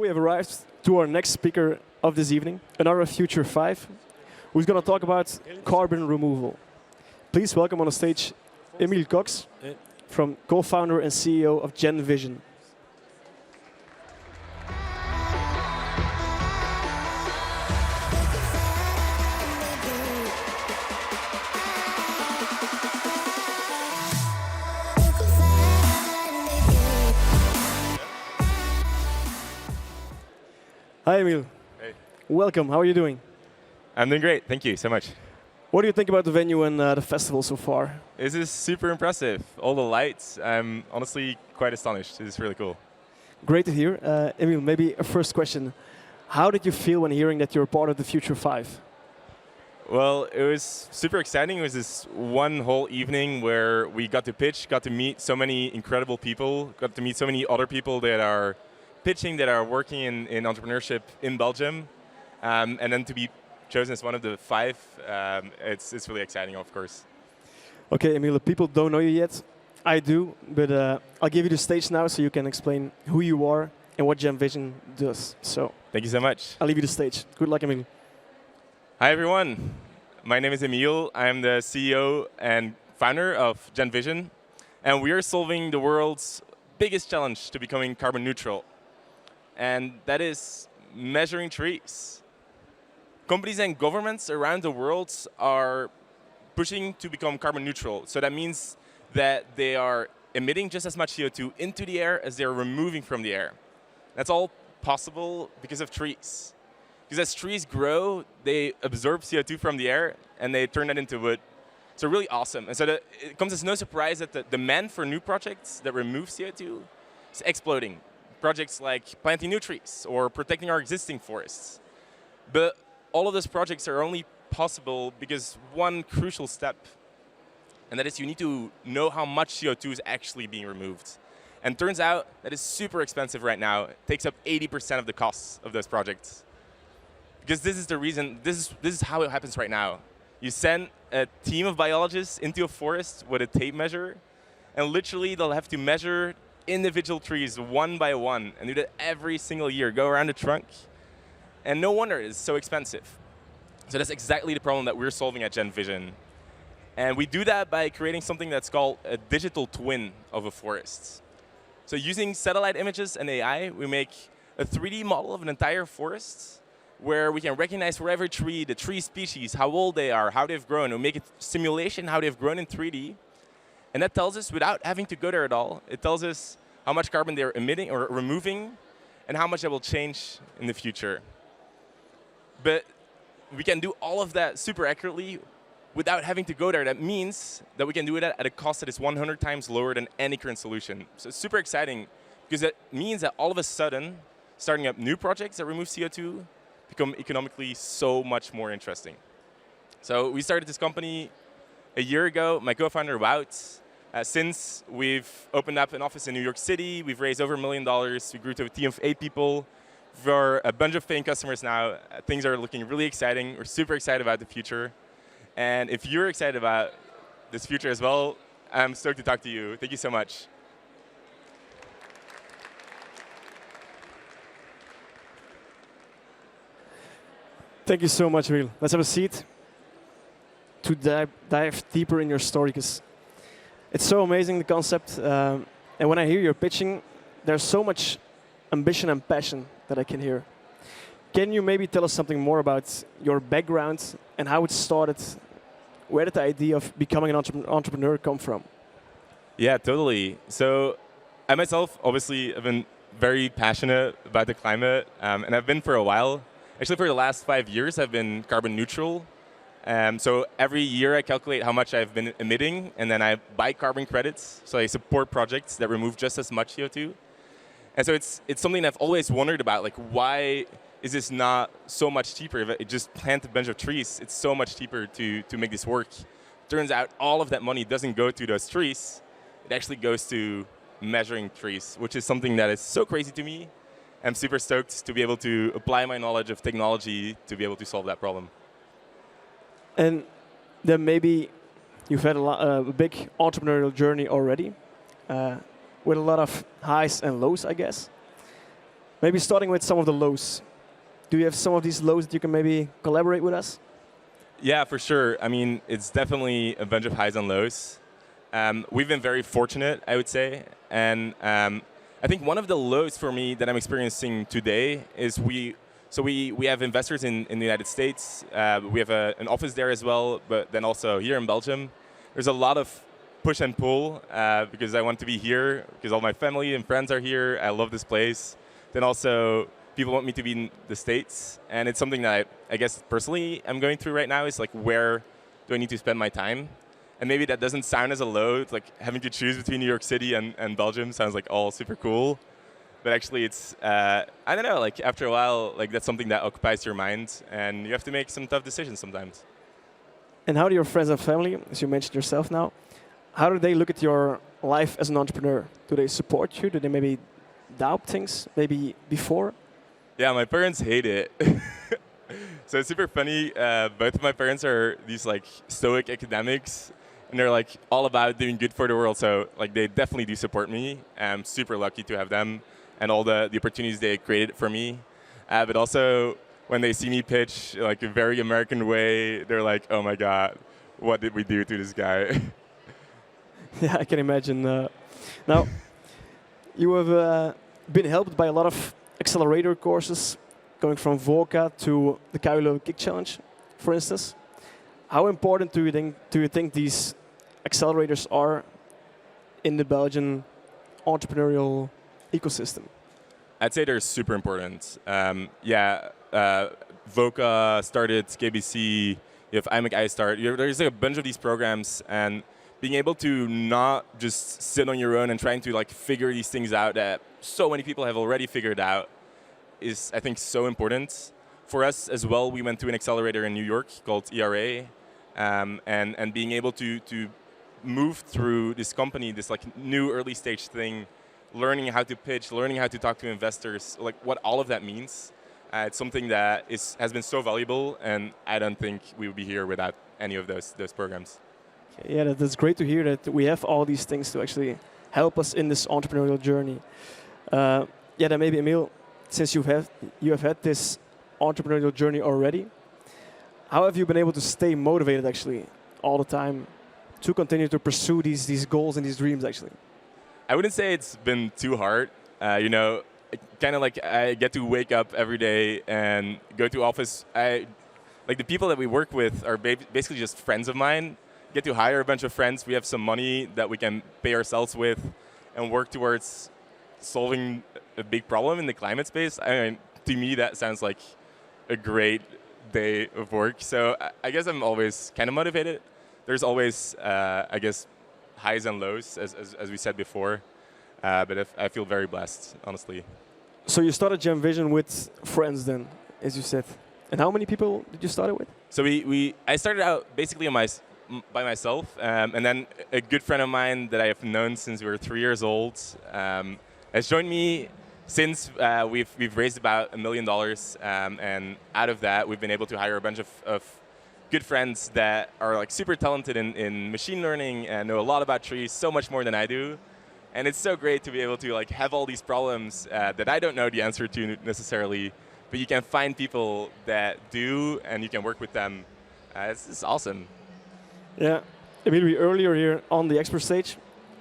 we have arrived to our next speaker of this evening, another Future 5, who's going to talk about carbon removal. Please welcome on the stage Emiel Cockx, from co-founder and CEO of Gen Vision. Hi, Emiel. Hey. Welcome. How are you doing? I'm doing great. Thank you so much. What do you think about the venue and the festival so far? This is super impressive. All the lights. I'm honestly quite astonished. This is really cool. Great to hear. Emiel, maybe a first question. How did you feel when hearing that you're part of the Future 5? Well, it was super exciting. It was this one whole evening where we got to pitch, got to meet so many incredible people, got to meet so many other people that are pitching, that are working in entrepreneurship in Belgium, and then to be chosen as one of the 5, it's really exciting, of course. Okay, Emiel, people don't know you yet. I do, but I'll give you the stage now so you can explain who you are and what Gen Vision does. So, thank you so much. I'll leave you the stage. Good luck, Emiel. Hi, everyone. My name is Emiel. I'm the CEO and founder of Gen Vision, and we are solving the world's biggest challenge to becoming carbon neutral, and that is measuring trees. Companies and governments around the world are pushing to become carbon neutral. So that means that they are emitting just as much CO2 into the air as they're removing from the air. That's all possible because of trees. Because as trees grow, they absorb CO2 from the air and they turn that into wood. So really awesome. And so it comes as no surprise that the demand for new projects that remove CO2 is exploding. Projects like planting new trees or protecting our existing forests. But all of those projects are only possible because one crucial step, and that is you need to know how much CO2 is actually being removed. And turns out that is super expensive right now. It takes up 80% of the costs of those projects. Because this is the reason, this is how it happens right now. You send a team of biologists into a forest with a tape measure, and literally they'll have to measure individual trees one by one, and do that every single year, go around the trunk. And no wonder it's so expensive. So that's exactly the problem that we're solving at Gen Vision. And we do that by creating something that's called a digital twin of a forest. So using satellite images and AI, we make a 3D model of an entire forest where we can recognize for every tree, the tree species, how old they are, how they've grown. We make a simulation how they've grown in 3D. And that tells us, without having to go there at all, it tells us how much carbon they're emitting or removing and how much that will change in the future. But we can do all of that super accurately without having to go there. That means that we can do it at a cost that is 100 times lower than any current solution. So it's super exciting because it means that all of a sudden, starting up new projects that remove CO2 become economically so much more interesting. So we started this company a year ago. My co-founder, Wout. Since we've opened up an office in New York City, we've raised over $1 million. We grew to a team of 8 people. For a bunch of paying customers now, things are looking really exciting. We're super excited about the future. And if you're excited about this future as well, I'm stoked to talk to you. Thank you so much. Thank you so much, Emiel. Let's have a seat to dive deeper in your story, because it's so amazing, the concept. And when I hear your pitching, there's so much ambition and passion that I can hear. Can you maybe tell us something more about your background and how it started? Where did the idea of becoming an entrepreneur come from? Yeah, totally. So I myself, obviously, have been very passionate about the climate, and I've been for a while. Actually, for the last 5 years, I've been carbon neutral. So every year, I calculate how much I've been emitting, and then I buy carbon credits. So I support projects that remove just as much CO2. And so it's something I've always wondered about, like, why is this not so much cheaper? If I just plant a bunch of trees, it's so much cheaper to make this work. Turns out all of that money doesn't go to those trees. It actually goes to measuring trees, which is something that is so crazy to me. I'm super stoked to be able to apply my knowledge of technology to be able to solve that problem. And then maybe you've had a big entrepreneurial journey already, with a lot of highs and lows, I guess. Maybe starting with some of the lows. Do you have some of these lows that you can maybe collaborate with us? Yeah, for sure. I mean, it's definitely a bunch of highs and lows. We've been very fortunate, I would say. And I think one of the lows for me that I'm experiencing today is we have investors in the United States. We have an office there as well, but then also here in Belgium. There's a lot of push and pull because I want to be here, because all my family and friends are here. I love this place. Then also, people want me to be in the States. And it's something that I guess personally I'm going through right now is like, where do I need to spend my time? And maybe that doesn't sound as a load, like having to choose between New York City and Belgium sounds like all super cool. But actually it's, I don't know, like after a while, like that's something that occupies your mind and you have to make some tough decisions sometimes. And how do your friends and family, as you mentioned yourself now, how do they look at your life as an entrepreneur? Do they support you? Do they maybe doubt things maybe before? Yeah, my parents hate it. So it's super funny. Both of my parents are these like stoic academics, and they're like all about doing good for the world. So like they definitely do support me. I'm super lucky to have them and all the opportunities they created for me. But also when they see me pitch like a very American way, they're like, "Oh my God, what did we do to this guy?" Yeah, I can imagine. Now, you have been helped by a lot of accelerator courses, going from VOCA to the Kuilo Kick Challenge, for instance. How important do you think these accelerators are in the Belgian entrepreneurial ecosystem? I'd say they're super important. VOCA started, KBC, you have IMEC start. There's like a bunch of these programs, and being able to not just sit on your own and trying to like figure these things out that so many people have already figured out is, I think, so important. For us as well, we went to an accelerator in New York called ERA, and being able to move through this company, this like new early stage thing, learning how to pitch, learning how to talk to investors, like what all of that means. It's something that has been so valuable, and I don't think we would be here without any of those programs. Yeah, that's great to hear that we have all these things to actually help us in this entrepreneurial journey. Then maybe Emiel, since you have had this entrepreneurial journey already, how have you been able to stay motivated actually all the time to continue to pursue these goals and these dreams actually? I wouldn't say it's been too hard. Kind of like I get to wake up every day and go to office. Like the people that we work with are basically just friends of mine. Get to hire a bunch of friends. We have some money that we can pay ourselves with and work towards solving a big problem in the climate space. I mean, to me, that sounds like a great day of work. So I guess I'm always kind of motivated. There's always, I guess, highs and lows, as we said before. But I feel very blessed, honestly. So you started Jam Vision with friends then, as you said. And how many people did you start it with? So I started out basically by myself, and then a good friend of mine that I have known since we were 3 years old has joined me. Since we've raised about $1 million, and out of that we've been able to hire a bunch of good friends that are like super talented in machine learning and know a lot about trees, so much more than I do. And it's so great to be able to like have all these problems that I don't know the answer to necessarily, but you can find people that do, and you can work with them. It's awesome. Yeah, we earlier here on the expert stage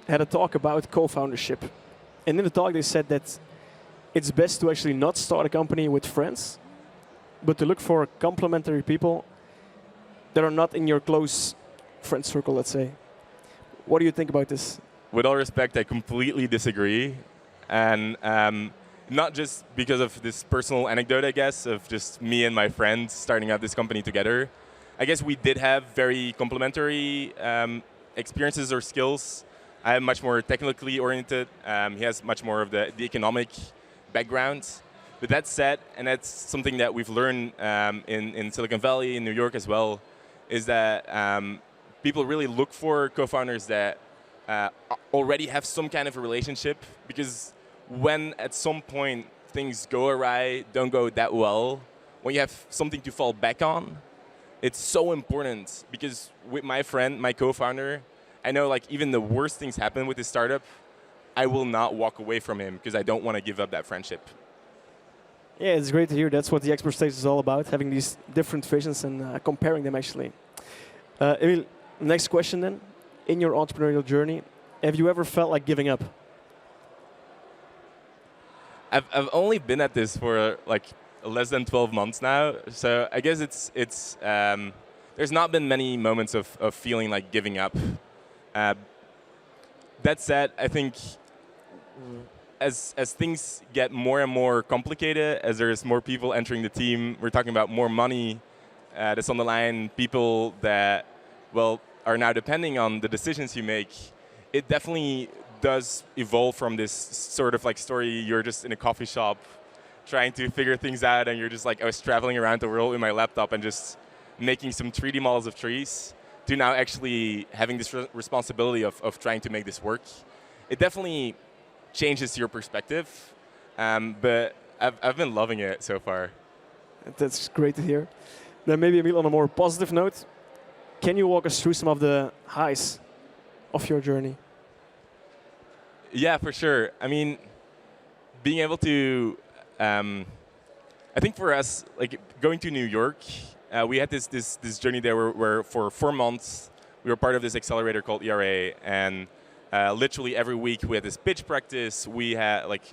had a talk about co-foundership. And in the talk they said that it's best to actually not start a company with friends, but to look for complementary people that are not in your close friend circle, let's say. What do you think about this? With all respect, I completely disagree. And not just because of this personal anecdote, I guess, of just me and my friends starting out this company together. I guess we did have very complementary experiences or skills. I am much more technically oriented. He has much more of the economic background. But that said, and that's something that we've learned in Silicon Valley, in New York as well, is that people really look for co-founders that already have some kind of a relationship, because when at some point things go awry, don't go that well, when you have something to fall back on, it's so important. Because with my friend, my co-founder, I know like even the worst things happen with this startup, I will not walk away from him because I don't want to give up that friendship. Yeah, it's great to hear. That's what the expert stage is all about, having these different visions and comparing them actually. Emiel, next question then. In your entrepreneurial journey, have you ever felt like giving up? I've only been at this for like less than 12 months now, so I guess there's not been many moments of feeling like giving up. That said, I think as things get more and more complicated, as there's more people entering the team, we're talking about more money that's on the line, people that, well, are now depending on the decisions you make. It definitely does evolve from this sort of like story, you're just in a coffee shop trying to figure things out, and you're just like, I was traveling around the world with my laptop and just making some 3D models of trees, to now actually having this responsibility of trying to make this work. It definitely changes your perspective, but I've been loving it so far. That's great to hear. Then maybe, Emiel, on a more positive note, can you walk us through some of the highs of your journey? Yeah, for sure. I mean, being able to, I think for us, like going to New York, we had this journey there where for 4 months we were part of this accelerator called ERA, and literally every week we had this pitch practice. We had like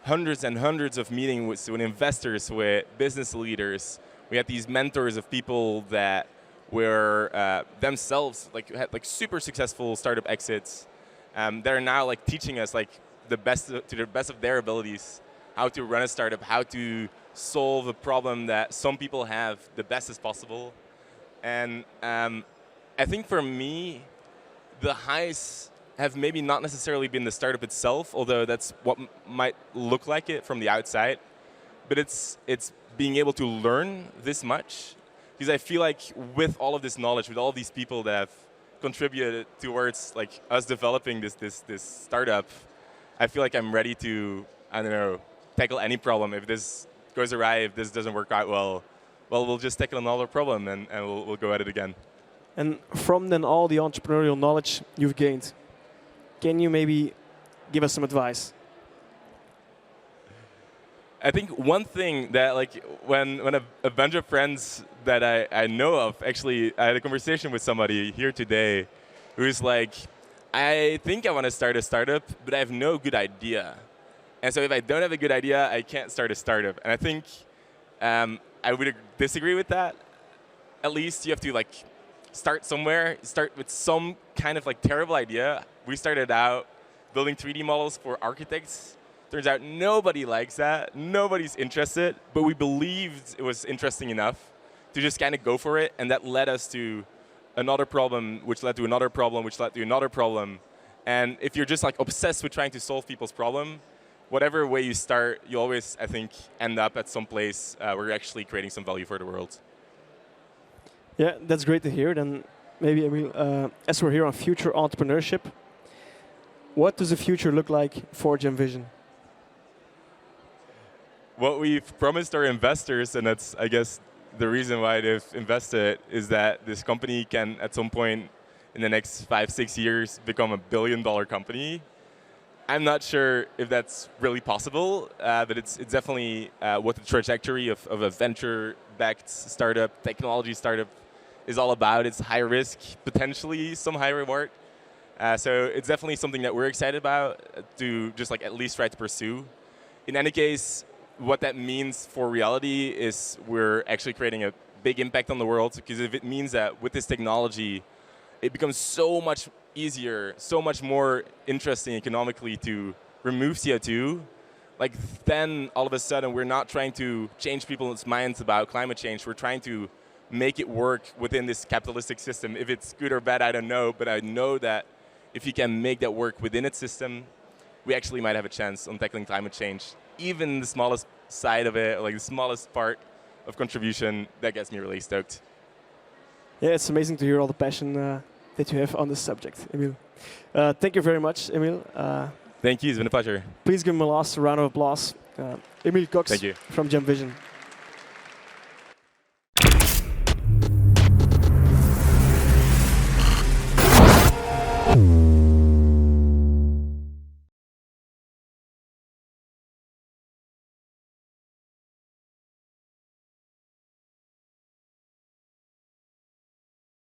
hundreds and hundreds of meetings with investors, with business leaders. We had these mentors of people that were themselves had like super successful startup exits. They're now like teaching us like to the best of their abilities how to run a startup, how to solve a problem that some people have the best as possible. And I think for me, the highs have maybe not necessarily been the startup itself, although that's what might look like it from the outside. But it's being able to learn this much, because I feel like with all of this knowledge, with all of these people that have contributed towards like us developing this startup, I feel like I'm ready to, I don't know, tackle any problem. If this goes awry, if this doesn't work out well, we'll just tackle another problem and we'll go at it again. And from then all the entrepreneurial knowledge you've gained, can you maybe give us some advice? I think one thing that like when a bunch of friends that I know of, actually I had a conversation with somebody here today who's like, I think I want to start a startup, but I have no good idea. And so if I don't have a good idea, I can't start a startup. And I think I would disagree with that. At least you have to like start somewhere, start with some kind of like terrible idea. We started out building 3D models for architects. Turns out nobody likes that, nobody's interested, but we believed it was interesting enough to just kind of go for it, and that led us to another problem, which led to another problem, which led to another problem. And if you're just like obsessed with trying to solve people's problem, whatever way you start, you always, I think, end up at some place where you're actually creating some value for the world. Yeah, that's great to hear. Then maybe, Emiel, as we're here on future entrepreneurship, what does the future look like for GenVision? What we've promised our investors, and that's, I guess, the reason why they've invested, is that this company can, at some point in the next 5-6 years, become $1 billion company. I'm not sure if that's really possible, but it's definitely what the trajectory of a venture-backed startup, technology startup, is all about. It's high risk, potentially some high reward. So it's definitely something that we're excited about to just like at least try to pursue. In any case, what that means for reality is we're actually creating a big impact on the world, because if it means that with this technology, it becomes so much easier, so much more interesting economically to remove CO2, like then all of a sudden we're not trying to change people's minds about climate change, we're trying to make it work within this capitalistic system. If it's good or bad, I don't know, but I know that if you can make that work within its system, we actually might have a chance on tackling climate change. Even the smallest side of it, like the smallest part of contribution, that gets me really stoked. Yeah, it's amazing to hear all the passion that you have on this subject, Emiel. Thank you very much, Emiel. Thank you, it's been a pleasure. Please give him a last round of applause. Emiel Cockx Thank you. from GenVision.